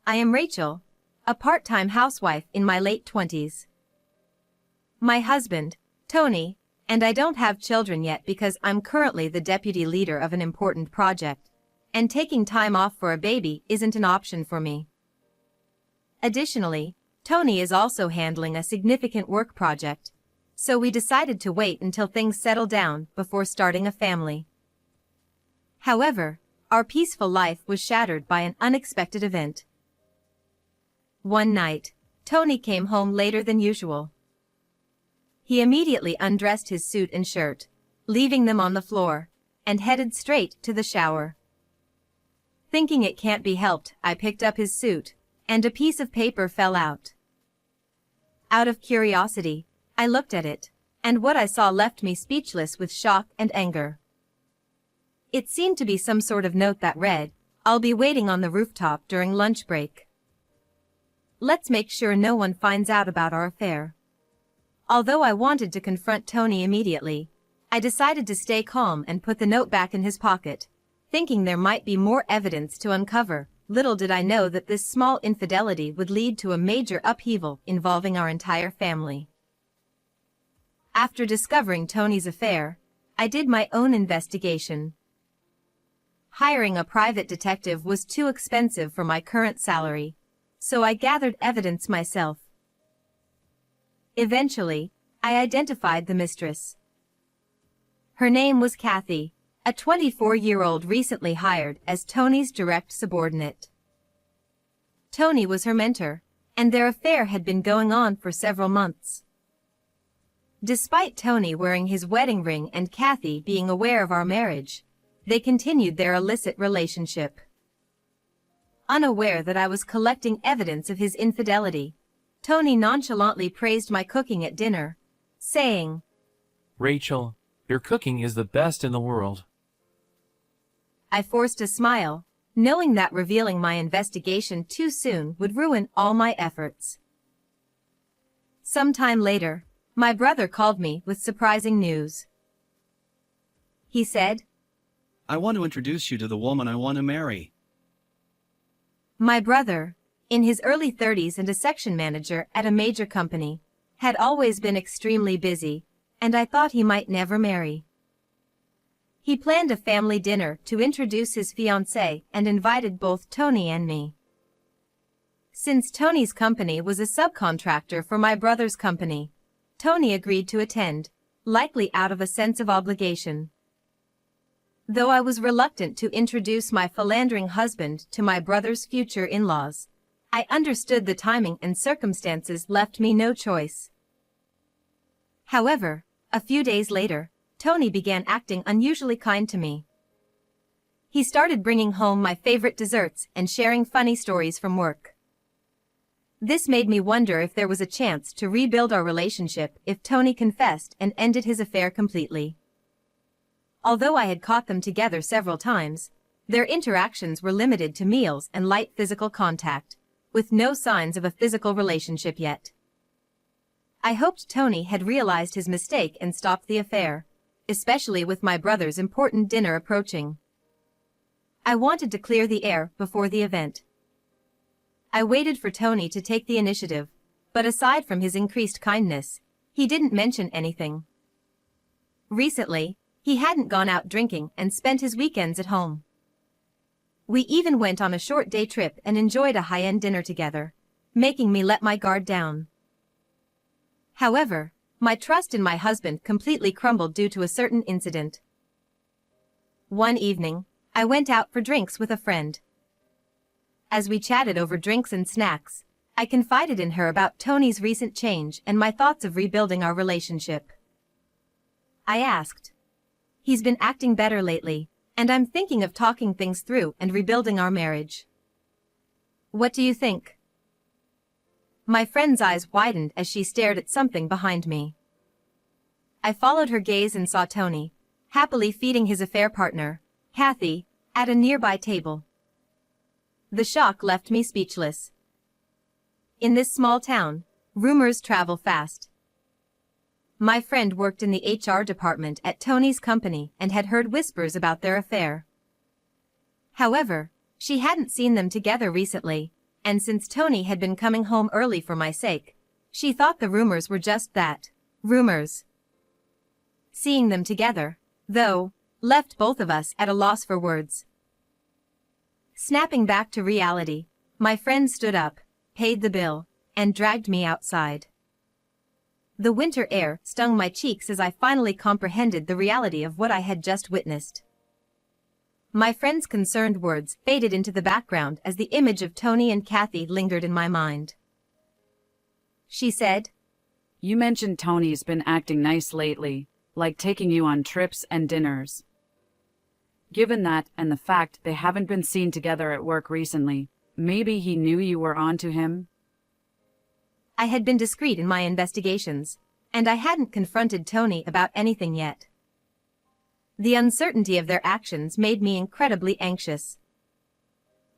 I am Rachel, a part-time housewife in my late 20s. My husband, Tony, and I don't have children yet because I'm currently the deputy leader of an important project, and taking time off for a baby isn't an option for me. Additionally, Tony is also handling a significant work project, so we decided to wait until things settle down before starting a family. However, our peaceful life was shattered by an unexpected event. One night, Tony came home later than usual. He immediately undressed his suit and shirt, leaving them on the floor, and headed straight to the shower. Thinking it can't be helped, I picked up his suit, and a piece of paper fell out. Out of curiosity, I looked at it, and what I saw left me speechless with shock and anger. It seemed to be some sort of note that read, "I'll be waiting on the rooftop during lunch break. Let's make sure no one finds out about our affair." Although I wanted to confront Tony immediately, I decided to stay calm and put the note back in his pocket, thinking there might be more evidence to uncover. Little did I know that this small infidelity would lead to a major upheaval involving our entire family. After discovering Tony's affair, I did my own investigation. Hiring a private detective was too expensive for my current salary, so I gathered evidence myself. Eventually, I identified the mistress. Her name was Kathy, a 24-year-old recently hired as Tony's direct subordinate. Tony was her mentor, and their affair had been going on for several months. Despite Tony wearing his wedding ring and Kathy being aware of our marriage, they continued their illicit relationship. Unaware that I was collecting evidence of his infidelity, Tony nonchalantly praised my cooking at dinner, saying, "Rachel, your cooking is the best in the world." I forced a smile, knowing that revealing my investigation too soon would ruin all my efforts. Sometime later, my brother called me with surprising news. He said, "I want to introduce you to the woman I want to marry." My brother, in his early 30s and a section manager at a major company, had always been extremely busy, and I thought he might never marry. He planned a family dinner to introduce his fiancée and invited both Tony and me. Since Tony's company was a subcontractor for my brother's company, Tony agreed to attend, likely out of a sense of obligation. Though I was reluctant to introduce my philandering husband to my brother's future in-laws, I understood the timing and circumstances left me no choice. However, a few days later, Tony began acting unusually kind to me. He started bringing home my favorite desserts and sharing funny stories from work. This made me wonder if there was a chance to rebuild our relationship if Tony confessed and ended his affair completely. Although I had caught them together several times, their interactions were limited to meals and light physical contact, with no signs of a physical relationship yet. I hoped Tony had realized his mistake and stopped the affair, especially with my brother's important dinner approaching. I wanted to clear the air before the event. I waited for Tony to take the initiative, but aside from his increased kindness, he didn't mention anything. Recently, he hadn't gone out drinking and spent his weekends at home. We even went on a short day trip and enjoyed a high-end dinner together, making me let my guard down. However, my trust in my husband completely crumbled due to a certain incident. One evening, I went out for drinks with a friend. As we chatted over drinks and snacks, I confided in her about Tony's recent change and my thoughts of rebuilding our relationship. I asked, "He's been acting better lately, and I'm thinking of talking things through and rebuilding our marriage. What do you think?" My friend's eyes widened as she stared at something behind me. I followed her gaze and saw Tony, happily feeding his affair partner, Kathy, at a nearby table. The shock left me speechless. In this small town, rumors travel fast. My friend worked in the HR department at Tony's company and had heard whispers about their affair. However, she hadn't seen them together recently, and since Tony had been coming home early for my sake, she thought the rumors were just that, rumors. Seeing them together, though, left both of us at a loss for words. Snapping back to reality, my friend stood up, paid the bill, and dragged me outside. The winter air stung my cheeks as I finally comprehended the reality of what I had just witnessed. My friend's concerned words faded into the background as the image of Tony and Kathy lingered in my mind. She said, "You mentioned Tony's been acting nice lately, like taking you on trips and dinners. Given that and the fact they haven't been seen together at work recently, maybe he knew you were onto him?" I had been discreet in my investigations, and I hadn't confronted Tony about anything yet. The uncertainty of their actions made me incredibly anxious.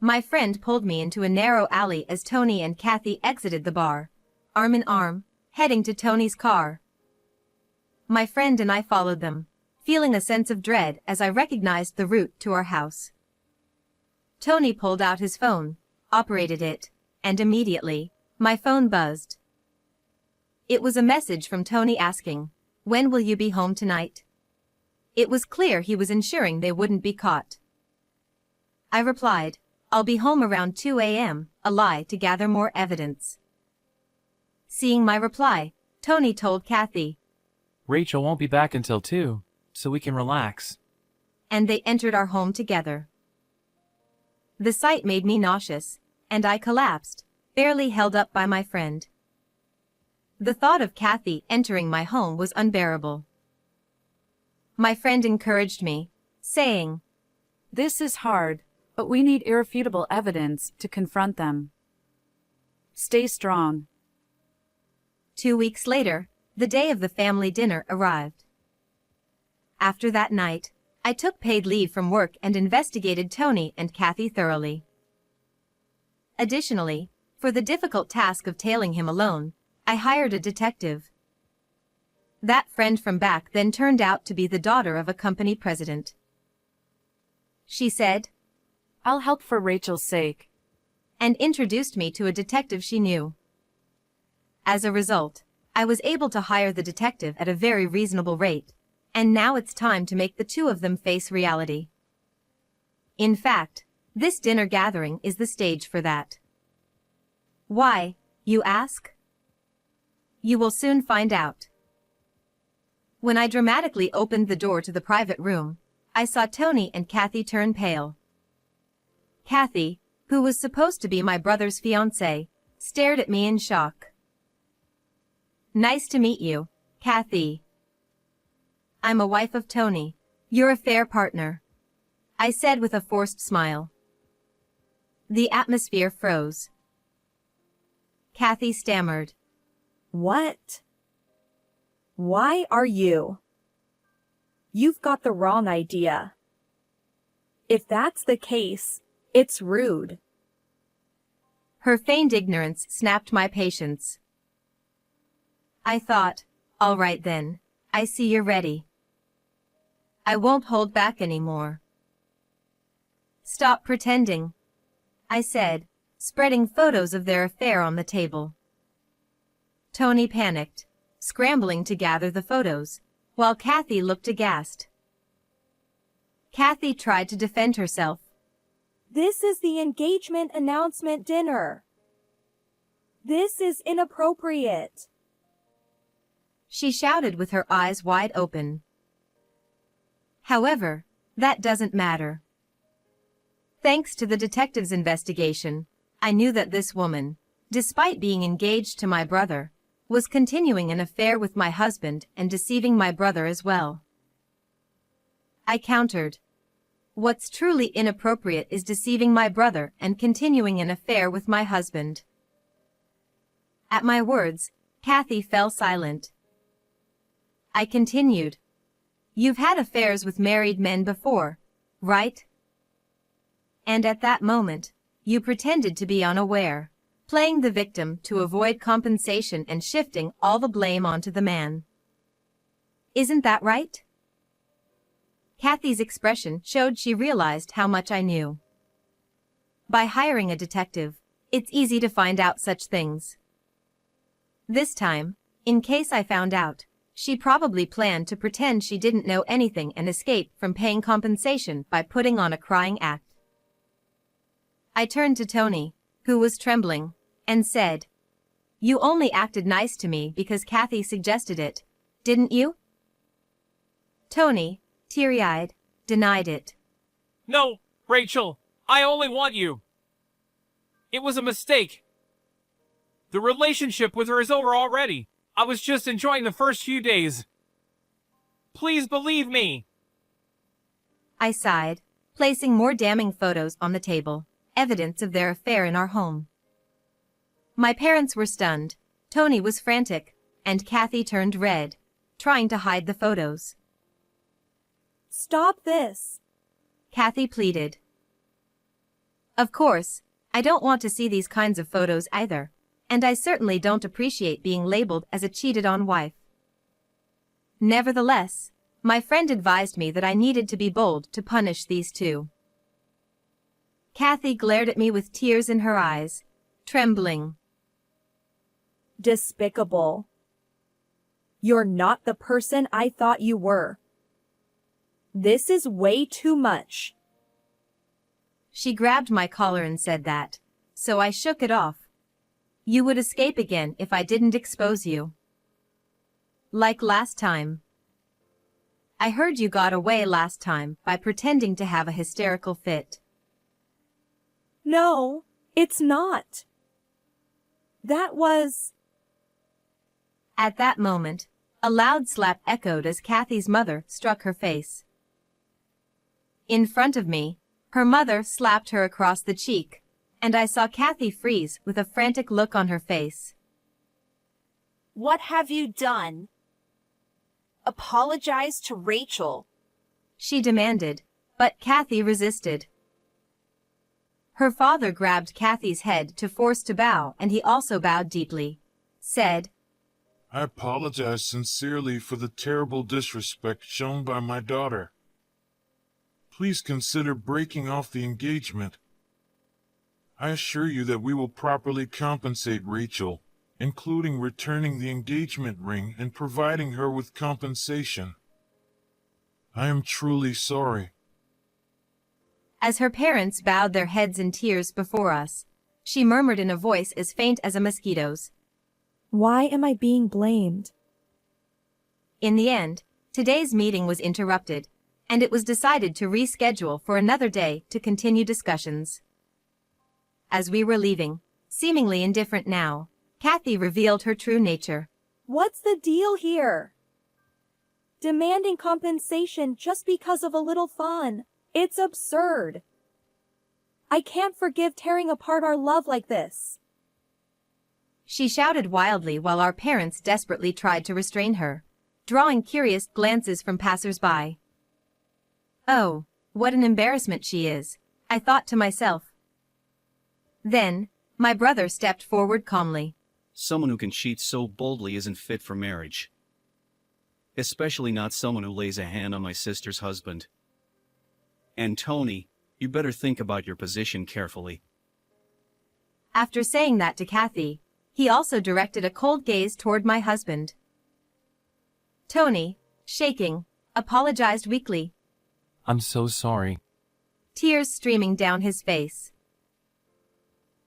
My friend pulled me into a narrow alley as Tony and Kathy exited the bar, arm in arm, heading to Tony's car. My friend and I followed them, feeling a sense of dread as I recognized the route to our house. Tony pulled out his phone, operated it, and immediately, my phone buzzed. It was a message from Tony asking, "When will you be home tonight?" It was clear he was ensuring they wouldn't be caught. I replied, "I'll be home around 2 a.m., a lie to gather more evidence." Seeing my reply, Tony told Kathy, Rachel won't be back until 2, so we can relax. and they entered our home together. The sight made me nauseous, and I collapsed, barely held up by my friend. The thought of Kathy entering my home was unbearable. My friend encouraged me, saying, "This is hard, but we need irrefutable evidence to confront them. Stay strong." 2 weeks later, the day of the family dinner arrived. After that night, I took paid leave from work and investigated Tony and Kathy thoroughly. Additionally, for the difficult task of tailing him alone, I hired a detective. That friend from back then turned out to be the daughter of a company president. She said, "I'll help for Rachel's sake," and introduced me to a detective she knew. As a result, I was able to hire the detective at a very reasonable rate, and now it's time to make the two of them face reality. In fact, this dinner gathering is the stage for that. Why, you ask? You will soon find out. When I dramatically opened the door to the private room, I saw Tony and Kathy turn pale. Kathy, who was supposed to be my brother's fiancée, stared at me in shock. "Nice to meet you, Kathy. I'm a wife of Tony. You're a fair partner," I said with a forced smile. The atmosphere froze. Kathy stammered, "What? Why are you? You've got the wrong idea. If that's the case, it's rude." Her feigned ignorance snapped my patience. I thought, all right then, I see you're ready. I won't hold back anymore. "Stop pretending," I said, spreading photos of their affair on the table. Tony panicked, scrambling to gather the photos, while Kathy looked aghast. Kathy tried to defend herself. "This is the engagement announcement dinner. This is inappropriate." She shouted with her eyes wide open. However, that doesn't matter. Thanks to the detective's investigation, I knew that this woman, despite being engaged to my brother, was continuing an affair with my husband and deceiving my brother as well. I countered, "What's truly inappropriate is deceiving my brother and continuing an affair with my husband." At my words, Kathy fell silent. I continued, "You've had affairs with married men before, right? And at that moment, you pretended to be unaware, playing the victim to avoid compensation and shifting all the blame onto the man. Isn't that right?" Kathy's expression showed she realized how much I knew. By hiring a detective, It's easy to find out such things. This time, in case I found out, she probably planned to pretend she didn't know anything and escape from paying compensation by putting on a crying act. I turned to Tony, who was trembling, and said, "You only acted nice to me because Kathy suggested it, didn't you?" Tony, teary-eyed, denied it. No, Rachel, I only want you. It was a mistake. The relationship with her is over already. I was just enjoying the first few days. Please believe me. I sighed, placing more damning photos on the table, evidence of their affair in our home. My parents were stunned, Tony was frantic, and Kathy turned red, trying to hide the photos. Stop this. Kathy pleaded. Of course, I don't want to see these kinds of photos either, and I certainly don't appreciate being labeled as a cheated-on wife. Nevertheless, my friend advised me that I needed to be bold to punish these two. Kathy glared at me with tears in her eyes, trembling. Despicable. You're not the person I thought you were. This is way too much. She grabbed my collar and said that, so I shook it off. You would escape again if I didn't expose you. Like last time. I heard you got away last time by pretending to have a hysterical fit. No, it's not. That was... At that moment, a loud slap echoed as Kathy's mother struck her face. In front of me, her mother slapped her across the cheek, and I saw Kathy freeze with a frantic look on her face. What have you done? Apologize to Rachel. She demanded, but Kathy resisted. Her father grabbed Kathy's head to force to bow, and he also bowed deeply, said, I apologize sincerely for the terrible disrespect shown by my daughter. Please consider breaking off the engagement. I assure you that we will properly compensate Rachel, including returning the engagement ring and providing her with compensation. I am truly sorry. As her parents bowed their heads in tears before us, she murmured in a voice as faint as a mosquito's, Why am I being blamed? In the end, today's meeting was interrupted, and it was decided to reschedule for another day to continue discussions. As we were leaving, seemingly indifferent now, Kathy revealed her true nature. What's the deal here? Demanding compensation just because of a little fun. It's absurd. I can't forgive tearing apart our love like this. She shouted wildly while our parents desperately tried to restrain her, drawing curious glances from passers-by. Oh, what an embarrassment she is, I thought to myself. Then, my brother stepped forward calmly. Someone who can cheat so boldly isn't fit for marriage. Especially not someone who lays a hand on my sister's husband. And Tony, you better think about your position carefully. After saying that to Kathy, he also directed a cold gaze toward my husband. Tony, shaking, apologized weakly, I'm so sorry. tears streaming down his face.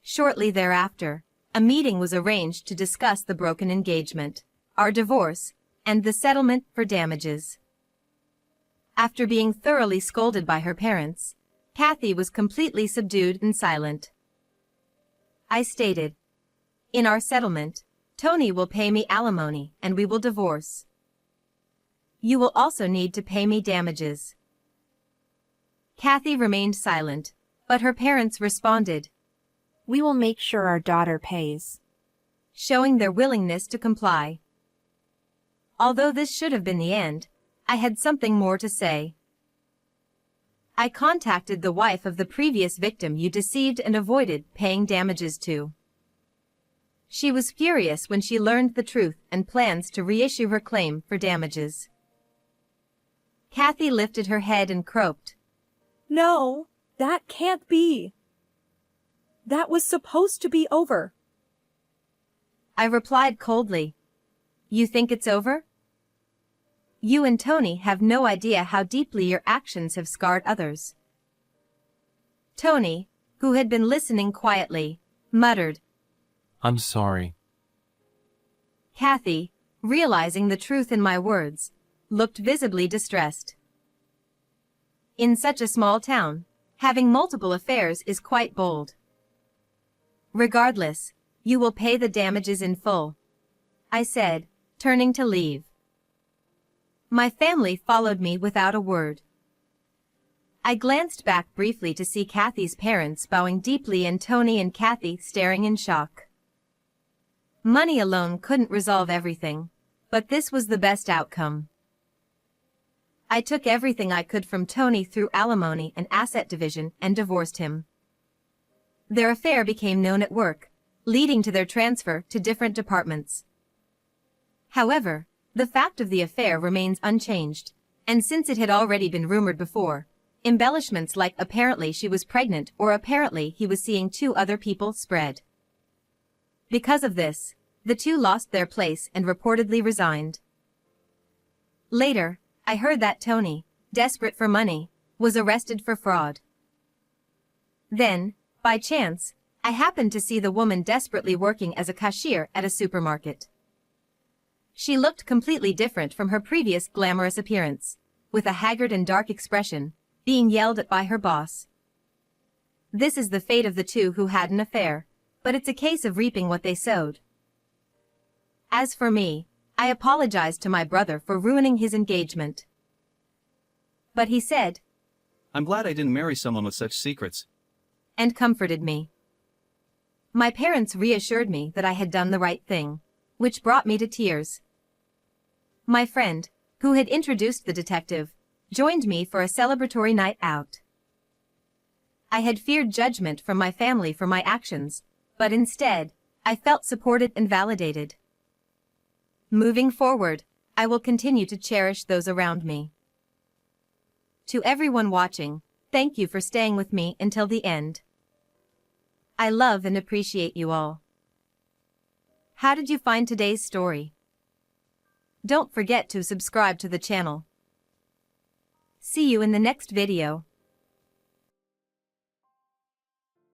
Shortly thereafter, a meeting was arranged to discuss the broken engagement, our divorce, and the settlement for damages. After being thoroughly scolded by her parents, Kathy was completely subdued and silent. I stated, in our settlement, Tony will pay me alimony and we will divorce. You will also need to pay me damages. Kathy remained silent, but her parents responded, We will make sure our daughter pays. showing their willingness to comply. Although this should have been the end, I had something more to say. I contacted the wife of the previous victim you deceived and avoided paying damages to. She was furious when she learned the truth and plans to reissue her claim for damages. Kathy lifted her head and croaked. No, that can't be. That was supposed to be over. I replied coldly. You think it's over? You and Tony have no idea how deeply your actions have scarred others. Tony, who had been listening quietly, muttered. I'm sorry. Kathy, realizing the truth in my words, looked visibly distressed. In such a small town, having multiple affairs is quite bold. Regardless, you will pay the damages in full, I said, turning to leave. My family followed me without a word. I glanced back briefly to see Kathy's parents bowing deeply and Tony and Kathy staring in shock. Money alone couldn't resolve everything, but this was the best outcome. I took everything I could from Tony through alimony and asset division and divorced him. Their affair became known at work, leading to their transfer to different departments. However, the fact of the affair remains unchanged, and since it had already been rumored before, embellishments like apparently she was pregnant or apparently he was seeing 2 other people spread. Because of this, the 2 lost their place and reportedly resigned. Later, I heard that Tony, desperate for money, was arrested for fraud. Then, by chance, I happened to see the woman desperately working as a cashier at a supermarket. She looked completely different from her previous glamorous appearance, with a haggard and dark expression, being yelled at by her boss. This is the fate of the 2 who had an affair, but it's a case of reaping what they sowed. As for me, I apologized to my brother for ruining his engagement. But he said, I'm glad I didn't marry someone with such secrets. And comforted me. My parents reassured me that I had done the right thing, which brought me to tears. My friend, who had introduced the detective, joined me for a celebratory night out. I had feared judgment from my family for my actions, but instead, I felt supported and validated. Moving forward, I will continue to cherish those around me. To everyone watching, thank you for staying with me until the end. I love and appreciate you all. How did you find today's story? Don't forget to subscribe to the channel. See you in the next video.